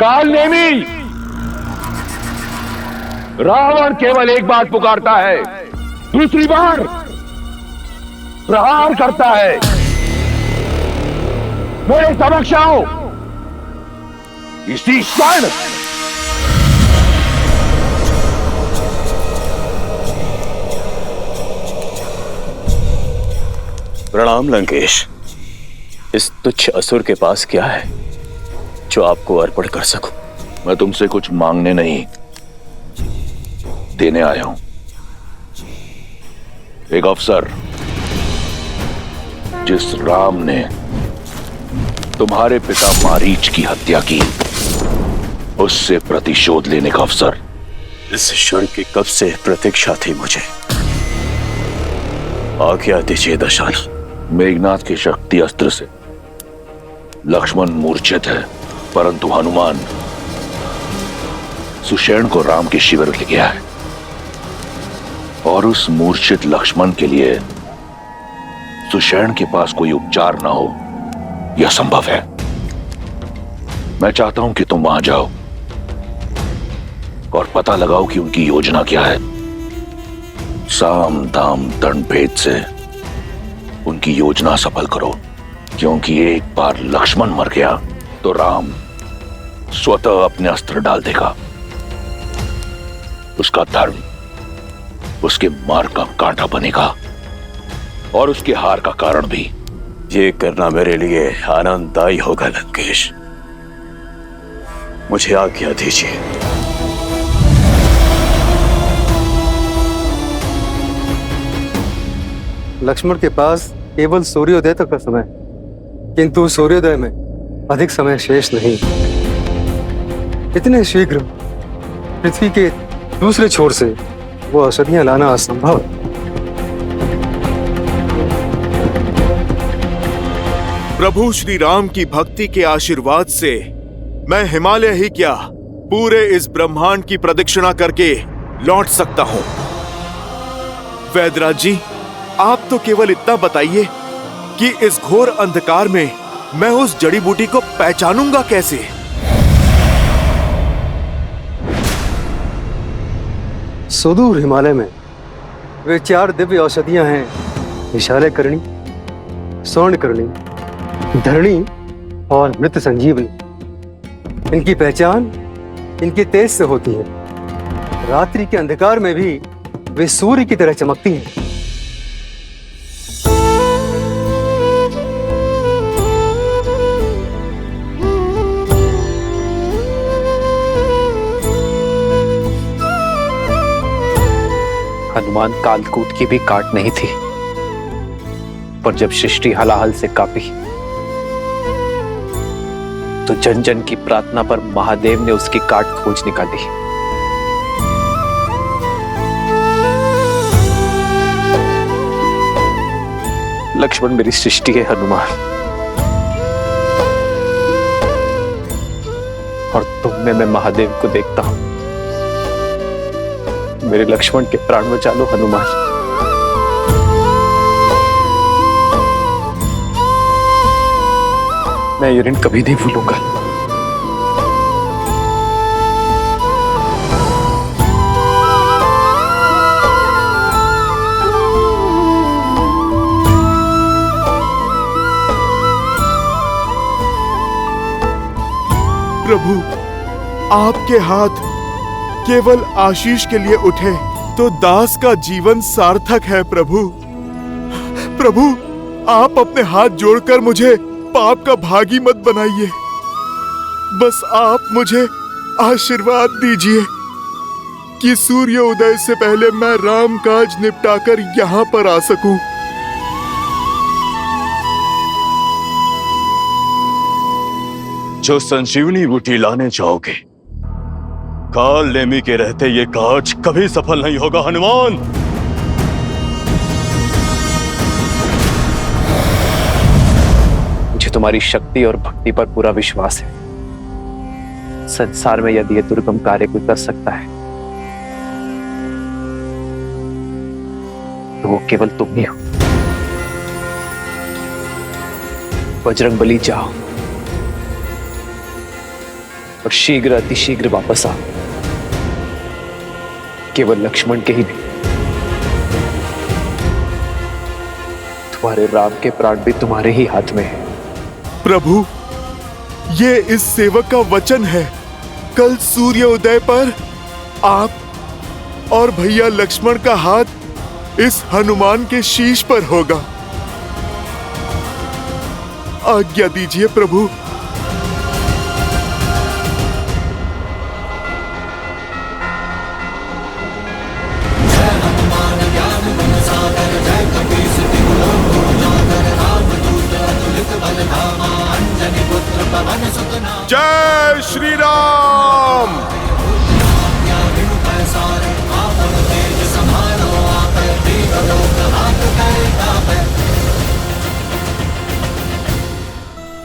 काल नेमी, रावण केवल एक बार पुकारता है, दूसरी बार प्रहार करता है। मेरे समक्ष आओ इसी क्षण। प्रणाम लंकेश। इस तुच्छ असुर के पास क्या है जो आपको अर्पण कर सकूं? मैं तुमसे कुछ मांगने नहीं, देने आया हूं। एक अवसर जिस राम ने तुम्हारे पिता मारीच की हत्या की, उससे प्रतिशोध लेने का अवसर। इस क्षण की कब से प्रतीक्षा थी मुझे। आज्ञा दीजिए दशानन। मेघनाथ की शक्ति अस्त्र से लक्ष्मण मूर्छित है, परंतु हनुमान सुषेण को राम के शिविर ले गया है, और उस मूर्छित लक्ष्मण के लिए सुषेण के पास कोई उपचार ना हो, यह संभव है। मैं चाहता हूं कि तुम वहां जाओ और पता लगाओ कि उनकी योजना क्या है। साम दाम दंड भेद से उनकी योजना सफल करो, क्योंकि एक बार लक्ष्मण मर गया तो राम स्वतः अपने अस्त्र डाल देगा। उसका धर्म उसके मार्ग का कांटा बनेगा और उसके हार का कारण भी। ये करना मेरे लिए आनंददायी होगा लंकेश। मुझे आज्ञा दीजिए। लक्ष्मण के पास केवल सूर्योदय तक का समय, किंतु सूर्योदय में अधिक समय शेष नहीं। इतने शीघ्र पृथ्वी के दूसरे छोर से वो औषधियां लाना असंभव है। प्रभु श्री राम की भक्ति के आशीर्वाद से मैं हिमालय ही क्या, पूरे इस ब्रह्मांड की प्रदक्षिणा करके लौट सकता हूं। वैद्यराज जी, आप तो केवल इतना बताइए कि इस घोर अंधकार में मैं उस जड़ी बूटी को पहचानूंगा कैसे? सुदूर हिमालय में वे 4 दिव्य औषधियां हैं, विशाले करणी, स्वर्ण करणी, धरणी और मृत संजीवनी। इनकी पहचान इनके तेज से होती है। रात्रि के अंधकार में भी वे सूर्य की तरह चमकती हैं। हनुमान कालकूट की भी काट नहीं थी, पर जब सृष्टि हलाहल से कांपी तो जन जन की प्रार्थना पर महादेव ने उसकी काट खोज निकाली। लक्ष्मण मेरी सृष्टि है हनुमान, और तुम में मैं महादेव को देखता हूं। मेरे लक्ष्मण के प्राण बचा लो हनुमान। मैं ये ऋण कभी नहीं भूलूंगा। प्रभु, आपके हाथ केवल आशीष के लिए उठे तो दास का जीवन सार्थक है। प्रभु प्रभु, आप अपने हाथ जोड़कर मुझे पाप का भागी मत बनाइए। बस आप मुझे आशीर्वाद दीजिए कि सूर्य उदय से पहले मैं राम काज निपटाकर यहाँ पर आ सकूं। जो संजीवनी बूटी लाने जाओगे, काल नेमी के रहते ये काज कभी सफल नहीं होगा हनुमान। मुझे तुम्हारी शक्ति और भक्ति पर पूरा विश्वास है। संसार में यदि यह दुर्गम कार्य कोई कर सकता है तो वो केवल तुम ही हो। बजरंगबली, जाओ और शीघ्र अतिशीघ्र वापस आ। केवल लक्ष्मण के ही नहीं, तुम्हारे राम के प्राण भी तुम्हारे ही हाथ में है। प्रभु, ये इस सेवक का वचन है। कल सूर्योदय पर आप और भैया लक्ष्मण का हाथ इस हनुमान के शीश पर होगा। आज्ञा दीजिए प्रभु। जय श्री राम।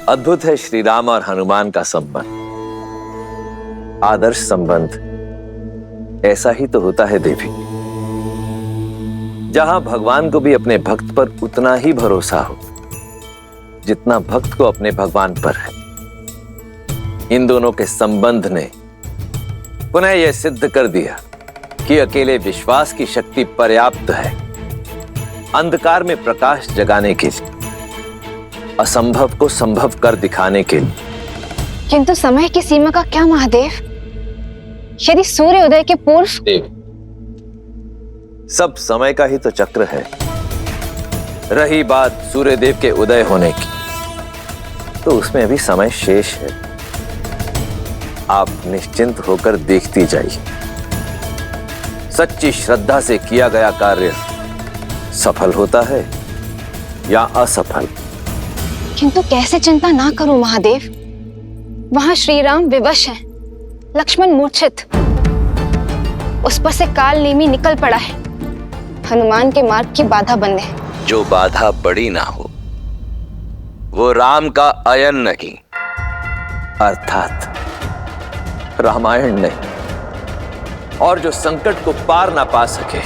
अद्भुत है श्री राम और हनुमान का संबंध, आदर्श संबंध। ऐसा ही तो होता है देवी, जहां भगवान को भी अपने भक्त पर उतना ही भरोसा हो जितना भक्त को अपने भगवान पर है। इन दोनों के संबंध ने पुनः यह सिद्ध कर दिया कि अकेले विश्वास की शक्ति पर्याप्त है अंधकार में प्रकाश जगाने के लिए, असंभव को संभव कर दिखाने के लिए। किंतु समय की सीमा का क्या महादेव? यदि सूर्योदय के पूर्व। देवी, सब समय का ही तो चक्र है। रही बात सूर्यदेव के उदय होने की, तो उसमें अभी समय शेष है। आप निश्चिंत होकर देखती जाइए। सच्ची श्रद्धा से किया गया कार्य सफल होता है या असफल। किंतु कैसे चिंता ना करूं महादेव? वहां श्री राम विवश हैं, लक्ष्मण मूर्छित, उस पर से काल नेमी निकल पड़ा है। हनुमान के मार्ग की बाधा बंद है। जो बाधा बड़ी ना हो वो राम का अयन नहीं, अर्थात रामायण नहीं। और जो संकट को पार ना पा सके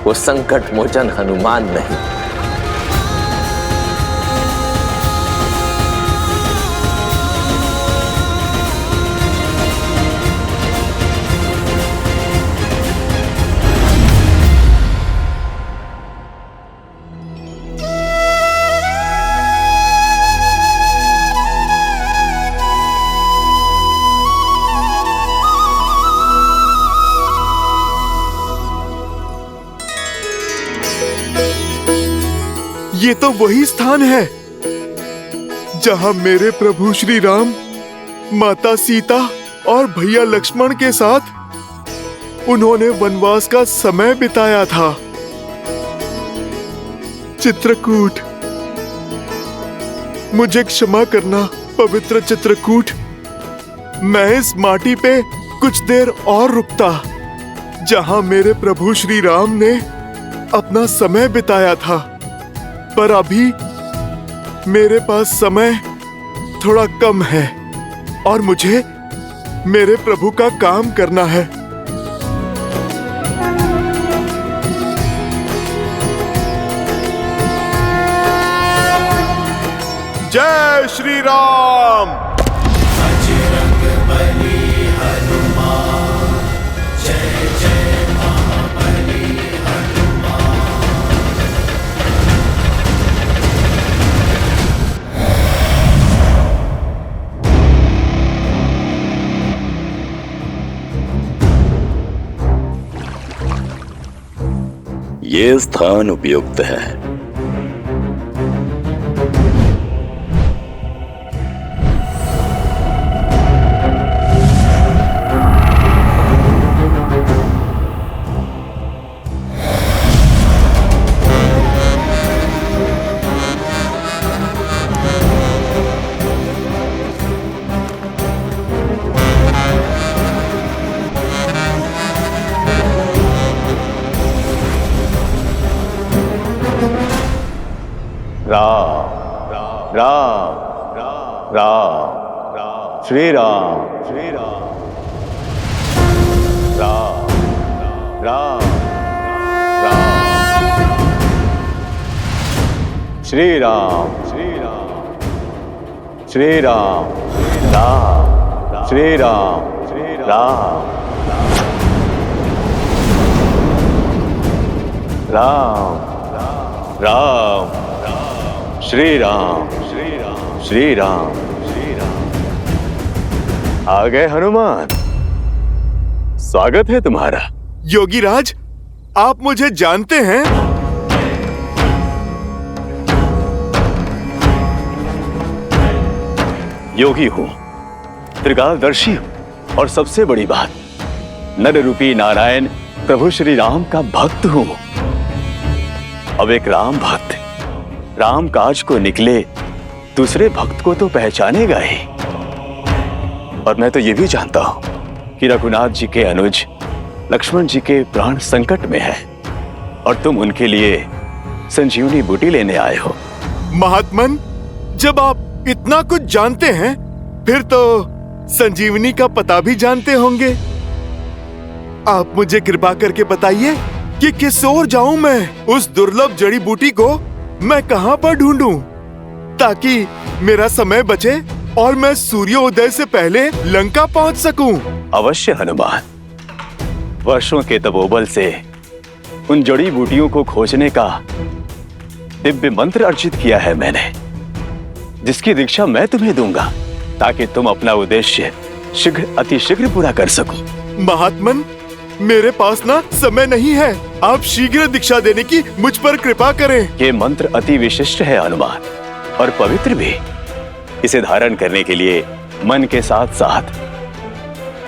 वो संकट मोचन हनुमान नहीं। ये तो वही स्थान है जहां मेरे प्रभु श्री राम माता सीता और भैया लक्ष्मण के साथ उन्होंने वनवास का समय बिताया था। चित्रकूट, मुझे क्षमा करना पवित्र चित्रकूट। मैं इस माटी पे कुछ देर और रुकता जहां मेरे प्रभु श्री राम ने अपना समय बिताया था, पर अभी मेरे पास समय थोड़ा कम है और मुझे मेरे प्रभु का काम करना है। जय श्री राम। ये स्थान उपयुक्त है। राम राम राम श्री राम राम राम राम श्री राम श्री राम राम श्री राम राम राम राम श्री राम श्री राम आ गए हनुमान। स्वागत है तुम्हारा। योगी राज, आप मुझे जानते हैं? योगी हूं, त्रिकालदर्शी हूं, और सबसे बड़ी बात, नर रूपी नारायण प्रभु श्री राम का भक्त हूं। अब एक राम भक्त राम काज को निकले, दूसरे भक्त को तो पहचानेगा ही। और मैं तो ये भी जानता हूं कि रघुनाथ जी के अनुज लक्ष्मण जी के प्राण संकट में है, और तुम उनके लिए संजीवनी बूटी लेने आए हो। महात्मन, जब आप इतना कुछ जानते हैं, फिर तो संजीवनी का पता भी जानते होंगे। आप मुझे कृपा करके बताइए कि किस ओर जाऊं मैं? उस दुर्लभ जड़ी बूटी को मैं कहां पर ढूंढूं, ताकि मेरा समय बचे और मैं सूर्योदय से पहले लंका पहुंच सकूं। अवश्य हनुमान, वर्षों के तपोबल से उन जड़ी बूटियों को खोजने का दिव्य मंत्र अर्जित किया है मैंने, जिसकी दीक्षा मैं तुम्हें दूंगा, ताकि तुम अपना उद्देश्य शीघ्र अतिशीघ्र पूरा कर सको। महात्मन, मेरे पास ना समय नहीं है। आप शीघ्र दीक्षा देने की मुझ पर कृपा करें। ये मंत्र अति विशिष्ट है हनुमान, और पवित्र भी। इसे धारण करने के लिए मन के साथ साथ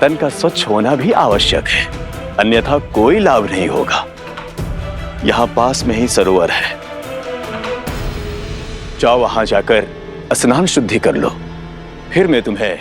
तन का स्वच्छ होना भी आवश्यक है, अन्यथा कोई लाभ नहीं होगा। यहाँ पास में ही सरोवर है, जाओ वहां जाकर स्नान शुद्धि कर लो, फिर मैं तुम्हें